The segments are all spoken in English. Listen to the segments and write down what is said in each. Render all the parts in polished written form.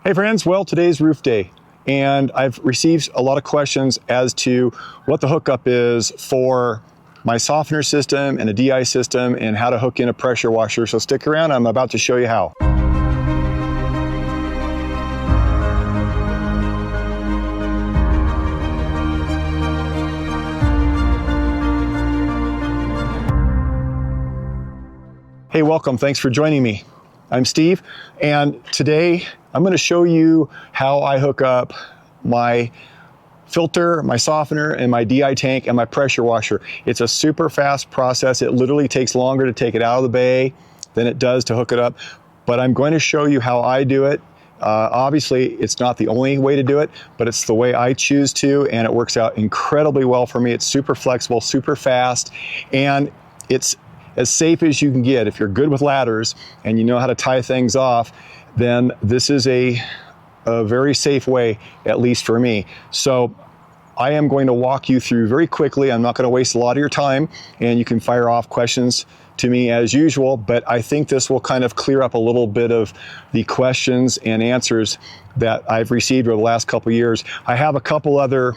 Hey friends, well, today's roof day, and I've received a lot of questions as to what the hookup is for my softener system and a DI system and how to hook in a pressure washer. So stick around, I'm about to show you how. Hey, welcome, thanks for joining me. I'm Steve, and today I'm going to show you how I hook up my filter, my softener, and my DI tank and my pressure washer. It's a super fast process. It literally takes longer to take it out of the bay than it does to hook it up, but I'm going to show you how I do it. Obviously, it's not the only way to do it, but it's the way I choose to, and it works out incredibly well for me. It's super flexible, super fast, and it's as safe as you can get. If you're good with ladders and you know how to tie things off, then this is a very safe way, at least for me. So I am going to walk you through very quickly. I'm not going to waste a lot of your time, and you can fire off questions to me as usual, but I think this will kind of clear up a little bit of the questions and answers that I've received over the last couple of years. I have a couple other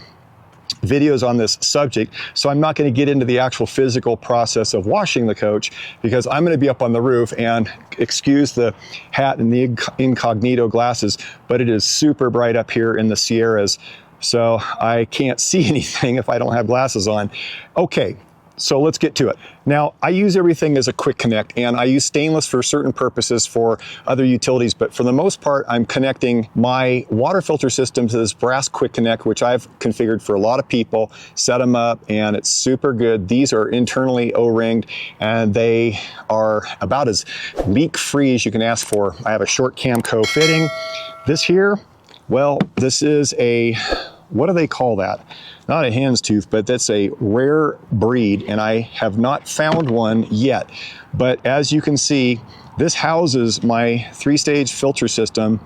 videos on this subject, so I'm not going to get into the actual physical process of washing the coach because I'm going to be up on the roof, and excuse the hat and the incognito glasses, but it is super bright up here in the Sierras, so I can't see anything if I don't have glasses on. Okay, so let's get to it. Now, I use everything as a quick connect, and I use stainless for certain purposes for other utilities, but for the most part, I'm connecting my water filter system to this brass quick connect, which I've configured for a lot of people, set them up, and it's super good. These are internally O-ringed, and they are about as leak-free as you can ask for. I have a short Camco fitting. This here, well, this is a, what do they call that? Not a hen's tooth, but that's a rare breed, and I have not found one yet. But as you can see, this houses my three-stage filter system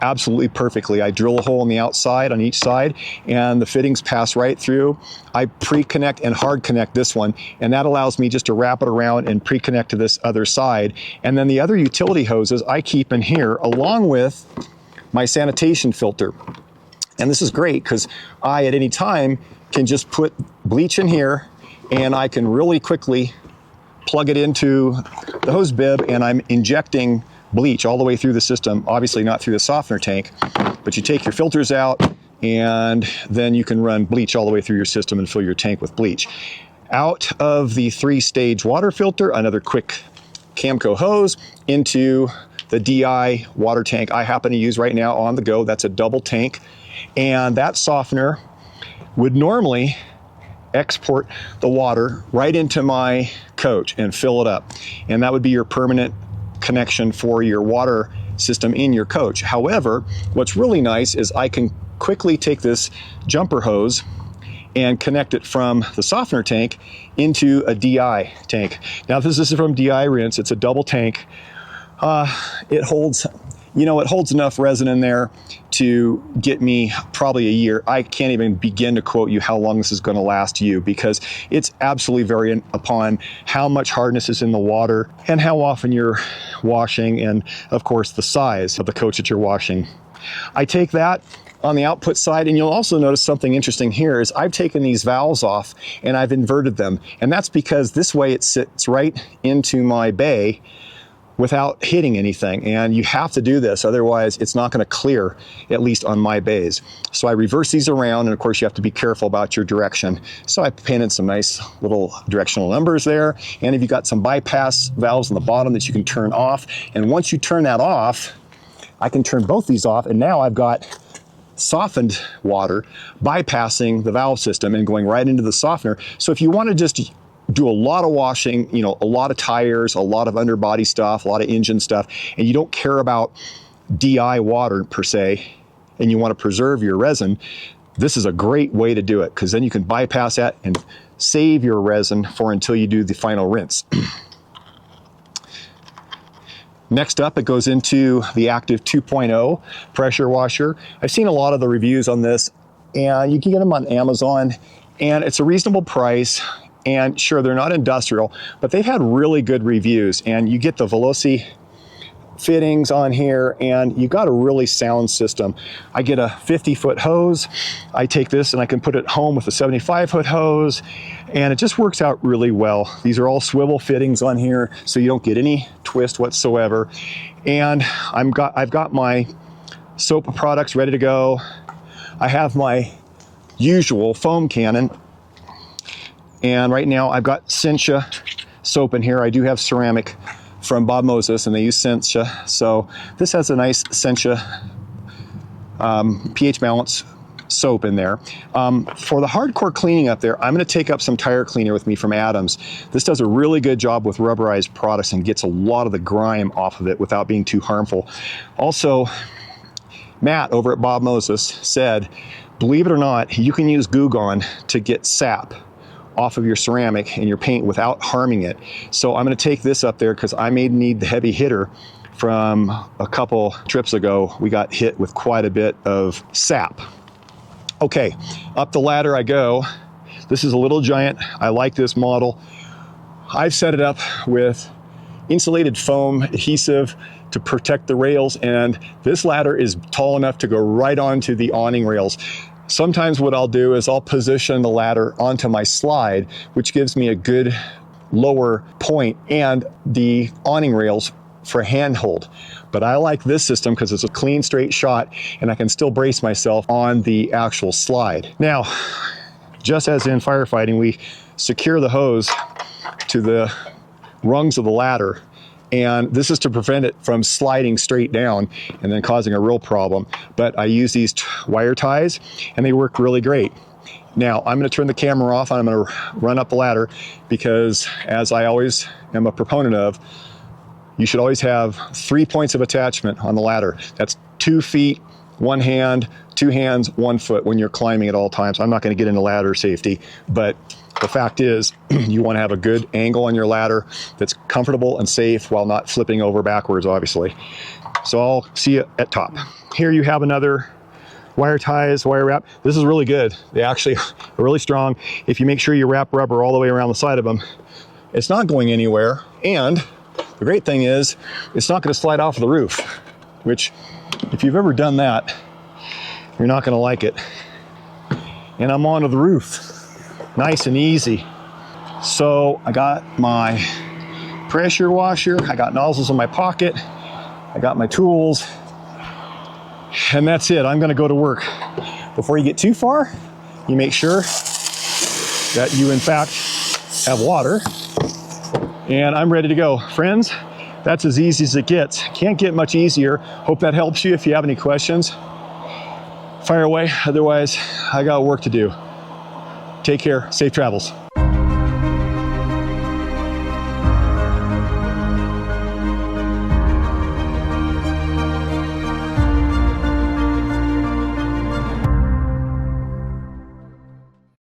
absolutely perfectly. I drill a hole on the outside on each side, and the fittings pass right through. I pre-connect and hard connect this one, and that allows me just to wrap it around and pre-connect to this other side. And then the other utility hoses I keep in here along with my sanitation filter. And this is great because I, at any time, can just put bleach in here, and I can really quickly plug it into the hose bib, and I'm injecting bleach all the way through the system, obviously not through the softener tank, but you take your filters out, and then you can run bleach all the way through your system and fill your tank with bleach. Out of the three-stage water filter, another quick Camco hose into the DI water tank I happen to use right now on the go. That's a double tank. And that softener would normally export the water right into my coach and fill it up. And that would be your permanent connection for your water system in your coach. However, what's really nice is I can quickly take this jumper hose and connect it from the softener tank into a DI tank. Now, this is from DI Rinse. It's a double tank. It holds, it holds enough resin in there to get me probably a year. I can't even begin to quote you how long this is going to last you, because it's absolutely variant upon how much hardness is in the water and how often you're washing, and of course the size of the coach that you're washing. I take that on the output side, and you'll also notice something interesting here is I've taken these valves off and I've inverted them, and that's because this way it sits right into my bay without hitting anything, and you have to do this, otherwise it's not going to clear, at least on my bays. So I reverse these around, and of course you have to be careful about your direction. So I painted some nice little directional numbers there, and if you've got some bypass valves on the bottom that you can turn off, and once you turn that off, I can turn both these off, and now I've got softened water bypassing the valve system and going right into the softener. So if you want to just do a lot of washing, a lot of tires, a lot of underbody stuff, a lot of engine stuff, and you don't care about DI water per se, and you want to preserve your resin, this is a great way to do it, because then you can bypass that and save your resin for until you do the final rinse. Next up, it goes into the Active 2.0 pressure washer. I've seen a lot of the reviews on this, and you can get them on Amazon, and it's a reasonable price. And sure, they're not industrial, but they've had really good reviews, and you get the Veloci fittings on here, and you got a really sound system. I get a 50-foot hose. I take this and I can put it home with a 75-foot hose, and it just works out really well. These are all swivel fittings on here, so you don't get any twist whatsoever. And I've got my soap products ready to go. I have my usual foam cannon, and right now I've got Sencha soap in here. I do have ceramic from Bob Moses, and they use Sencha. So this has a nice Sencha pH balance soap in there. For the hardcore cleaning up there, I'm going to take up some tire cleaner with me from Adams. This does a really good job with rubberized products and gets a lot of the grime off of it without being too harmful. Also, Matt over at Bob Moses said, believe it or not, you can use Goo Gone to get sap off of your ceramic and your paint without harming it. So I'm going to take this up there because I may need the heavy hitter. From a couple trips ago, we got hit with quite a bit of sap. Okay, up the ladder I go. This is a Little Giant. I like this model. I've set it up with insulated foam adhesive to protect the rails, and this ladder is tall enough to go right onto the awning rails. Sometimes what I'll do is I'll position the ladder onto my slide, which gives me a good lower point and the awning rails for handhold. But I like this system because it's a clean, straight shot, and I can still brace myself on the actual slide. Now, just as in firefighting, we secure the hose to the rungs of the ladder, and this is to prevent it from sliding straight down and then causing a real problem. But I use these wire ties, and they work really great. Now, I'm going to turn the camera off, and I'm going to run up the ladder because, as I always am a proponent of, you should always have 3 points of attachment on the ladder. That's 2 feet, 1 hand, 2 hands, 1 foot when you're climbing at all times. I'm not going to get into ladder safety, but the fact is you want to have a good angle on your ladder that's comfortable and safe while not flipping over backwards, obviously. So I'll see you at top. Here you have another wire ties, wire wrap. This is really good. They actually are really strong. If you make sure you wrap rubber all the way around the side of them, it's not going anywhere. And the great thing is it's not going to slide off the roof, which if you've ever done that, you're not going to like it. And I'm onto the roof. Nice and easy. So I got my pressure washer, I got nozzles in my pocket, I got my tools, and that's it. I'm gonna go to work. Before you get too far, you make sure that you in fact have water, and I'm ready to go. Friends, that's as easy as it gets. Can't get much easier. Hope that helps you. If you have any questions, fire away. Otherwise, I got work to do. Take care, safe travels.